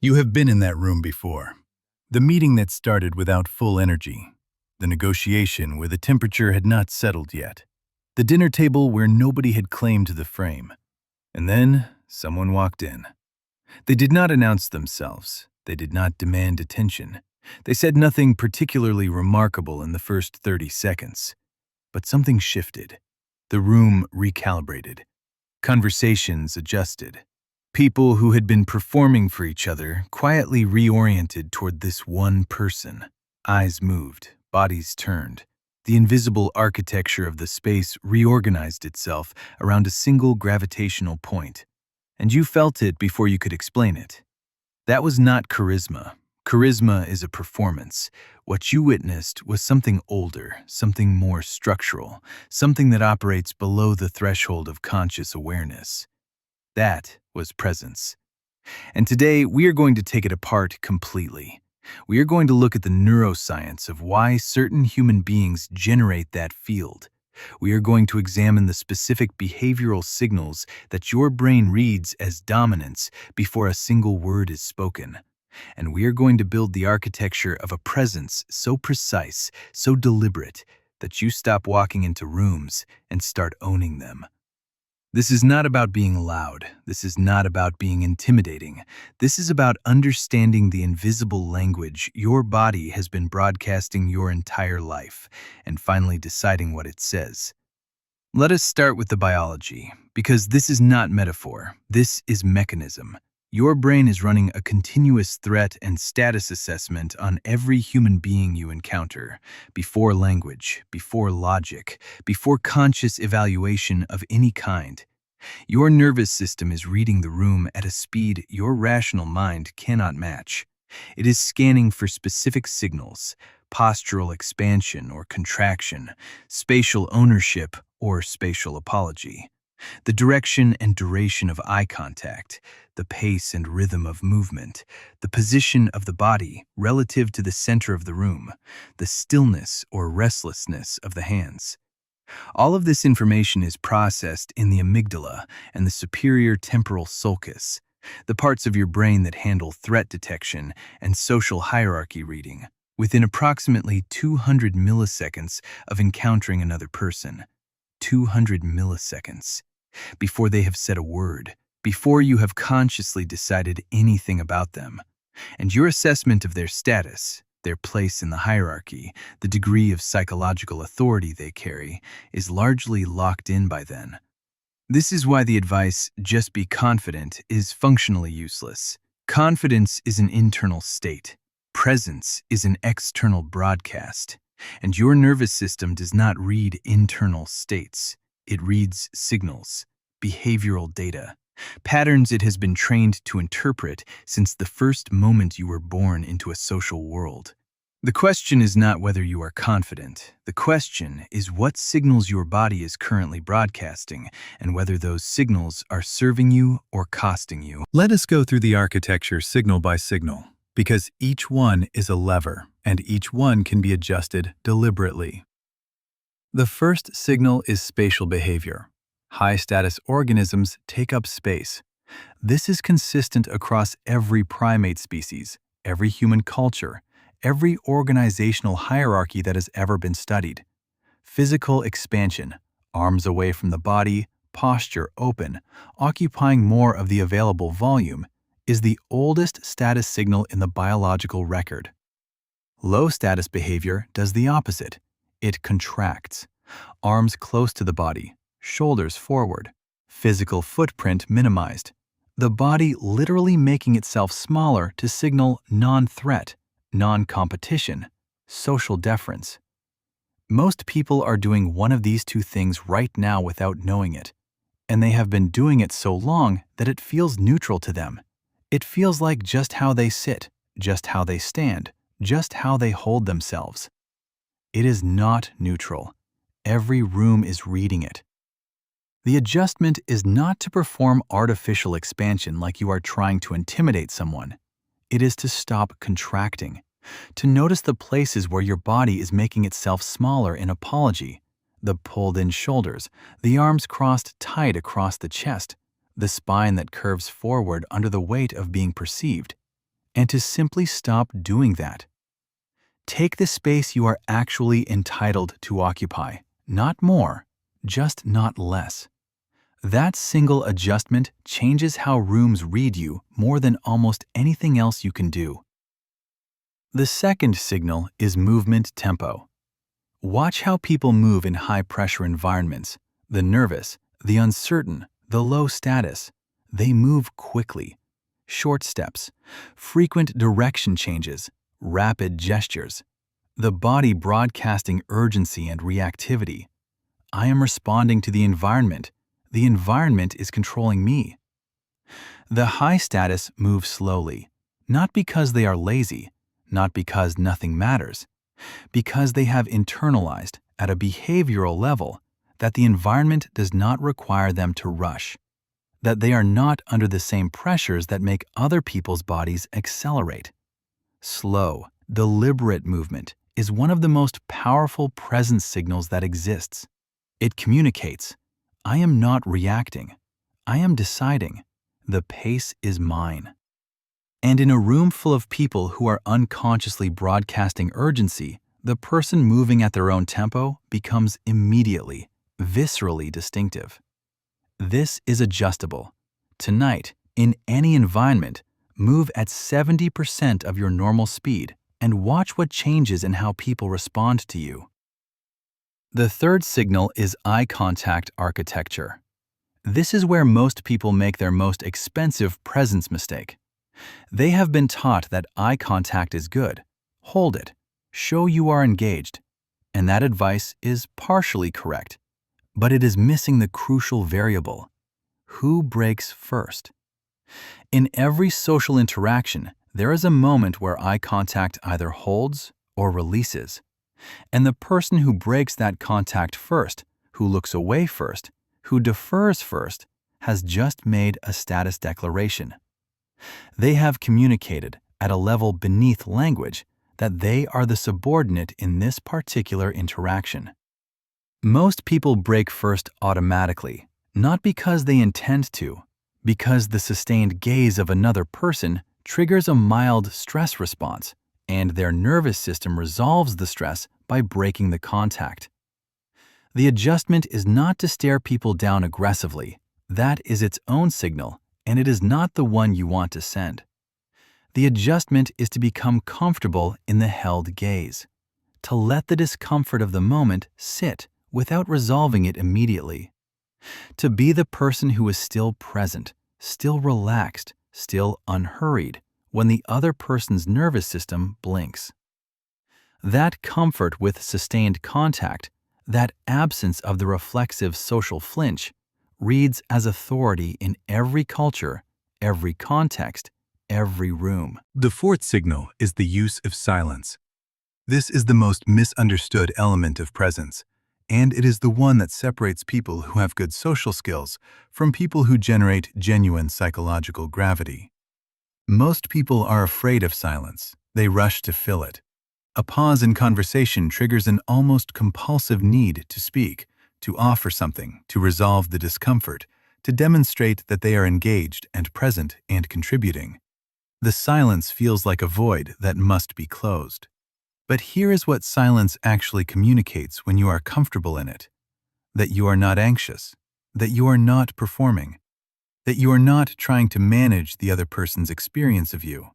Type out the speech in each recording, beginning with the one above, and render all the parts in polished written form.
You have been in that room before. The meeting that started without full energy. The negotiation where the temperature had not settled yet. The dinner table where nobody had claimed the frame. And then someone walked in. They did not announce themselves. They did not demand attention. They said nothing particularly remarkable in the first 30 seconds. But something shifted. The room recalibrated. Conversations adjusted. People who had been performing for each other quietly reoriented toward this one person. Eyes moved, bodies turned. The invisible architecture of the space reorganized itself around a single gravitational point. And you felt it before you could explain it. That was not charisma. Charisma is a performance. What you witnessed was something older, something more structural, something that operates below the threshold of conscious awareness. That was presence. And today, we are going to take it apart completely. We are going to look at the neuroscience of why certain human beings generate that field. We are going to examine the specific behavioral signals that your brain reads as dominance before a single word is spoken. And we are going to build the architecture of a presence so precise, so deliberate, that you stop walking into rooms and start owning them. This is not about being loud. This is not about being intimidating. This is about understanding the invisible language your body has been broadcasting your entire life and finally deciding what it says. Let us start with the biology, because this is not metaphor. This is mechanism. Your brain is running a continuous threat and status assessment on every human being you encounter, before language, before logic, before conscious evaluation of any kind. Your nervous system is reading the room at a speed your rational mind cannot match. It is scanning for specific signals, postural expansion or contraction, spatial ownership or spatial apology. The direction and duration of eye contact, the pace and rhythm of movement, the position of the body relative to the center of the room, the stillness or restlessness of the hands. All of this information is processed in the amygdala and the superior temporal sulcus, the parts of your brain that handle threat detection and social hierarchy reading, within approximately 200 milliseconds of encountering another person. 200 milliseconds. Before they have said a word, before you have consciously decided anything about them. And your assessment of their status, their place in the hierarchy, the degree of psychological authority they carry, is largely locked in by then. This is why the advice, just be confident, is functionally useless. Confidence is an internal state. Presence is an external broadcast. And your nervous system does not read internal states. It reads signals, behavioral data, patterns it has been trained to interpret since the first moment you were born into a social world. The question is not whether you are confident. The question is what signals your body is currently broadcasting and whether those signals are serving you or costing you. Let us go through the architecture signal by signal, because each one is a lever and each one can be adjusted deliberately. The first signal is spatial behavior. High-status organisms take up space. This is consistent across every primate species, every human culture, every organizational hierarchy that has ever been studied. Physical expansion, arms away from the body, posture open, occupying more of the available volume, is the oldest status signal in the biological record. Low-status behavior does the opposite. It contracts. Arms close to the body, shoulders forward, physical footprint minimized. The body literally making itself smaller to signal non-threat, non-competition, social deference. Most people are doing one of these two things right now without knowing it, and they have been doing it so long that it feels neutral to them. It feels like just how they sit, just how they stand, just how they hold themselves. It is not neutral. Every room is reading it. The adjustment is not to perform artificial expansion like you are trying to intimidate someone. It is to stop contracting, to notice the places where your body is making itself smaller in apology, the pulled-in shoulders, the arms crossed tight across the chest, the spine that curves forward under the weight of being perceived. and to simply stop doing that. Take the space you are actually entitled to occupy, not more, just not less. That single adjustment changes how rooms read you more than almost anything else you can do. The second signal is movement tempo. Watch how people move in high-pressure environments. The nervous, the uncertain, the low status. They move quickly. Short steps, frequent direction changes, rapid gestures. The body broadcasting urgency and reactivity. I am responding to the environment. The environment is controlling me. The high status move slowly, not because they are lazy, not because nothing matters, because they have internalized at a behavioral level that the environment does not require them to rush, that they are not under the same pressures that make other people's bodies accelerate. Slow, deliberate movement is one of the most powerful presence signals that exists. It communicates, I am not reacting. I am deciding. The pace is mine. And in a room full of people who are unconsciously broadcasting urgency, the person moving at their own tempo becomes immediately, viscerally distinctive. This is adjustable. Tonight, in any environment, move at 70% of your normal speed and watch what changes in how people respond to you. The third signal is eye contact architecture. This is where most people make their most expensive presence mistake. They have been taught that eye contact is good. Hold it. Show you are engaged. And that advice is partially correct. But it is missing the crucial variable. Who breaks first? In every social interaction, there is a moment where eye contact either holds or releases. And the person who breaks that contact first, who looks away first, who defers first, has just made a status declaration. They have communicated at a level beneath language that they are the subordinate in this particular interaction. Most people break first automatically, not because they intend to, because the sustained gaze of another person triggers a mild stress response, and their nervous system resolves the stress by breaking the contact. The adjustment is not to stare people down aggressively. That is its own signal, and it is not the one you want to send. The adjustment is to become comfortable in the held gaze, to let the discomfort of the moment sit without resolving it immediately, to be the person who is still present, still relaxed, still unhurried when the other person's nervous system blinks. That comfort with sustained contact, that absence of the reflexive social flinch, reads as authority in every culture, every context, every room. The fourth signal is the use of silence. This is the most misunderstood element of presence, and it is the one that separates people who have good social skills from people who generate genuine psychological gravity. Most people are afraid of silence. They rush to fill it. A pause in conversation triggers an almost compulsive need to speak, to offer something, to resolve the discomfort, to demonstrate that they are engaged and present and contributing. The silence feels like a void that must be closed. But here is what silence actually communicates when you are comfortable in it: that you are not anxious, that you are not performing, that you are not trying to manage the other person's experience of you,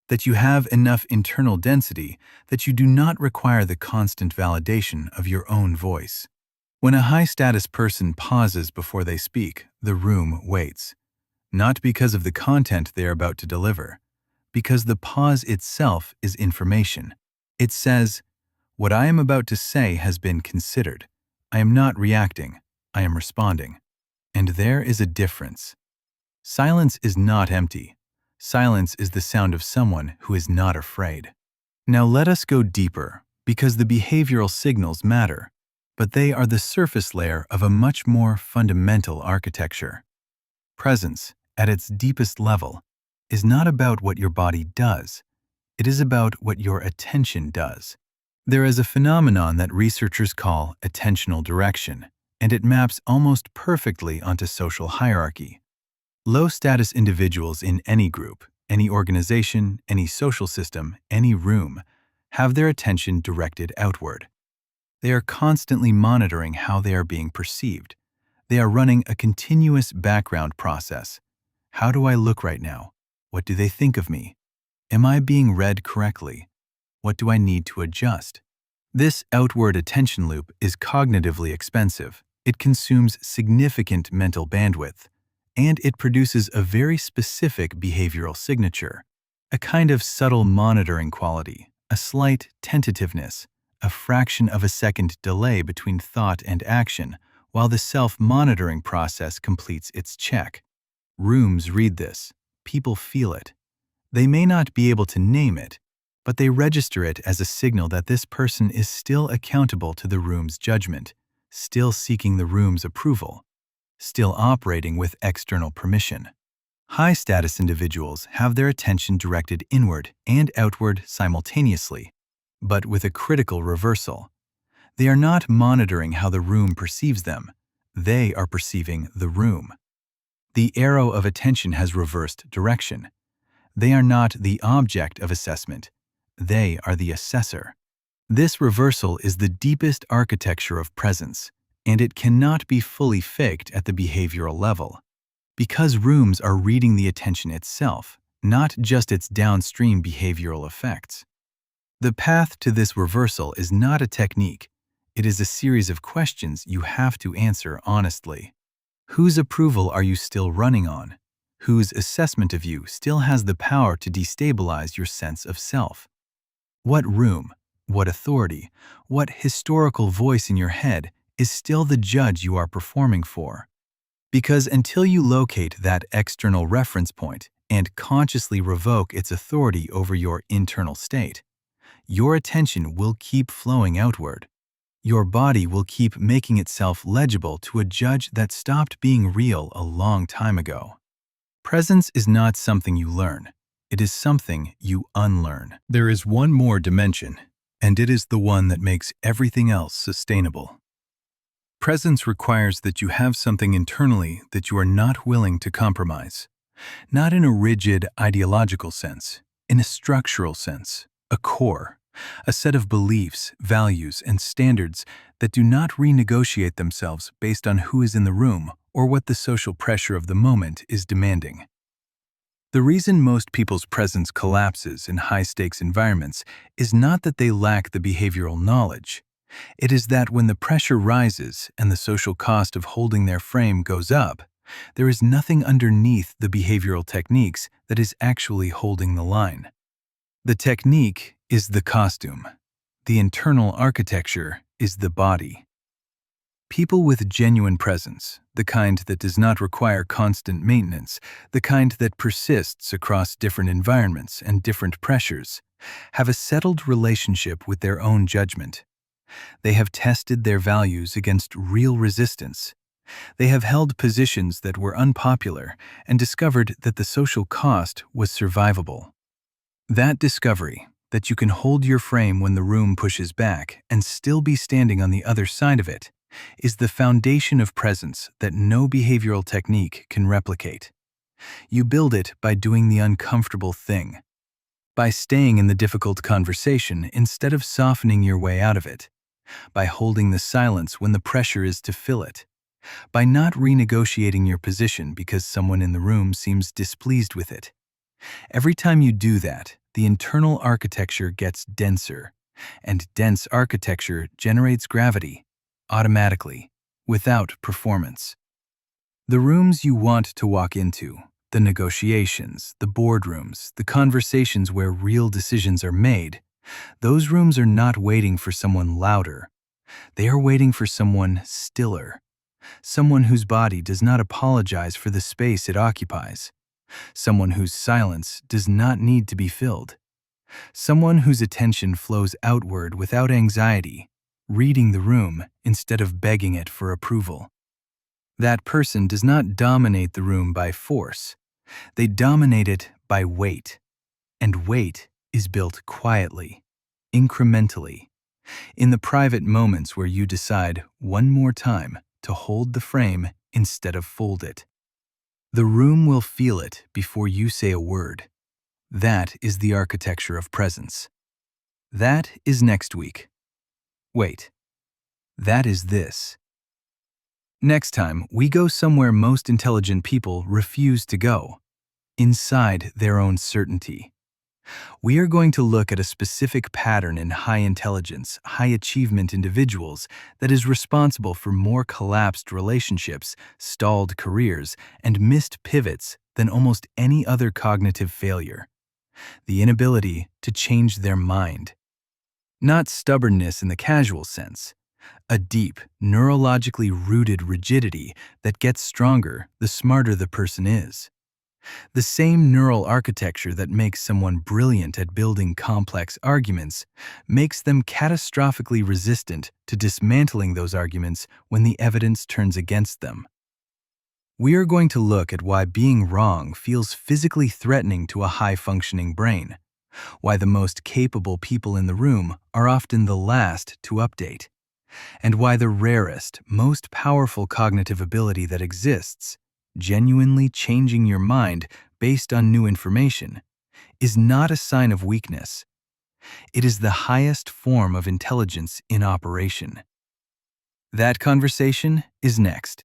that you have enough internal density that you do not require the constant validation of your own voice. When a high-status person pauses before they speak, the room waits, not because of the content they are about to deliver, because the pause itself is information. It says, what I am about to say has been considered. I am not reacting, I am responding. And there is a difference. Silence is not empty. Silence is the sound of someone who is not afraid. Now let us go deeper, because the behavioral signals matter, but they are the surface layer of a much more fundamental architecture. Presence, at its deepest level, is not about what your body does. It is about what your attention does. There is a phenomenon that researchers call attentional direction, and it maps almost perfectly onto social hierarchy. Low-status individuals in any group, any organization, any social system, any room, have their attention directed outward. They are constantly monitoring how they are being perceived. They are running a continuous background process. How do I look right now? What do they think of me? Am I being read correctly? What do I need to adjust? This outward attention loop is cognitively expensive. It consumes significant mental bandwidth, and it produces a very specific behavioral signature, a kind of subtle monitoring quality, a slight tentativeness, a fraction of a second delay between thought and action, while the self-monitoring process completes its check. Rooms read this. People feel it. They may not be able to name it, but they register it as a signal that this person is still accountable to the room's judgment, still seeking the room's approval, still operating with external permission. High-status individuals have their attention directed inward and outward simultaneously, but with a critical reversal. They are not monitoring how the room perceives them. They are perceiving the room. The arrow of attention has reversed direction. They are not the object of assessment. They are the assessor. This reversal is the deepest architecture of presence, and it cannot be fully faked at the behavioral level. Because rooms are reading the attention itself, not just its downstream behavioral effects. The path to this reversal is not a technique. It is a series of questions you have to answer honestly. Whose approval are you still running on? Whose assessment of you still has the power to destabilize your sense of self? What room, what authority, what historical voice in your head is still the judge you are performing for? Because until you locate that external reference point and consciously revoke its authority over your internal state, your attention will keep flowing outward. Your body will keep making itself legible to a judge that stopped being real a long time ago. Presence is not something you learn. It is something you unlearn. There is one more dimension, and it is the one that makes everything else sustainable. Presence requires that you have something internally that you are not willing to compromise. Not in a rigid ideological sense, in a structural sense, a core, a set of beliefs, values, and standards that do not renegotiate themselves based on who is in the room or what the social pressure of the moment is demanding. The reason most people's presence collapses in high-stakes environments is not that they lack the behavioral knowledge. It is that when the pressure rises and the social cost of holding their frame goes up, there is nothing underneath the behavioral techniques that is actually holding the line. The technique is the costume. The internal architecture is the body. People with genuine presence, the kind that does not require constant maintenance, the kind that persists across different environments and different pressures, have a settled relationship with their own judgment. They have tested their values against real resistance. They have held positions that were unpopular and discovered that the social cost was survivable. That discovery, that you can hold your frame when the room pushes back and still be standing on the other side of it, is the foundation of presence that no behavioral technique can replicate. You build it by doing the uncomfortable thing, by staying in the difficult conversation instead of softening your way out of it, by holding the silence when the pressure is to fill it, by not renegotiating your position because someone in the room seems displeased with it. Every time you do that, the internal architecture gets denser, and dense architecture generates gravity, automatically, without performance. The rooms you want to walk into, the negotiations, the boardrooms, the conversations where real decisions are made, those rooms are not waiting for someone louder. They are waiting for someone stiller, someone whose body does not apologize for the space it occupies, someone whose silence does not need to be filled, someone whose attention flows outward without anxiety, reading the room instead of begging it for approval. That person does not dominate the room by force. They dominate it by weight. And weight is built quietly, incrementally, in the private moments where you decide one more time to hold the frame instead of fold it. The room will feel it before you say a word. That is the architecture of presence. That is next week. Wait, that is this. Next time, we go somewhere most intelligent people refuse to go, inside their own certainty. We are going to look at a specific pattern in high intelligence, high achievement individuals that is responsible for more collapsed relationships, stalled careers, and missed pivots than almost any other cognitive failure. The inability to change their mind. Not stubbornness in the casual sense, a deep, neurologically rooted rigidity that gets stronger the smarter the person is. The same neural architecture that makes someone brilliant at building complex arguments makes them catastrophically resistant to dismantling those arguments when the evidence turns against them. We are going to look at why being wrong feels physically threatening to a high-functioning brain, why the most capable people in the room are often the last to update, and why the rarest, most powerful cognitive ability that exists, genuinely changing your mind based on new information, is not a sign of weakness. It is the highest form of intelligence in operation. That conversation is next.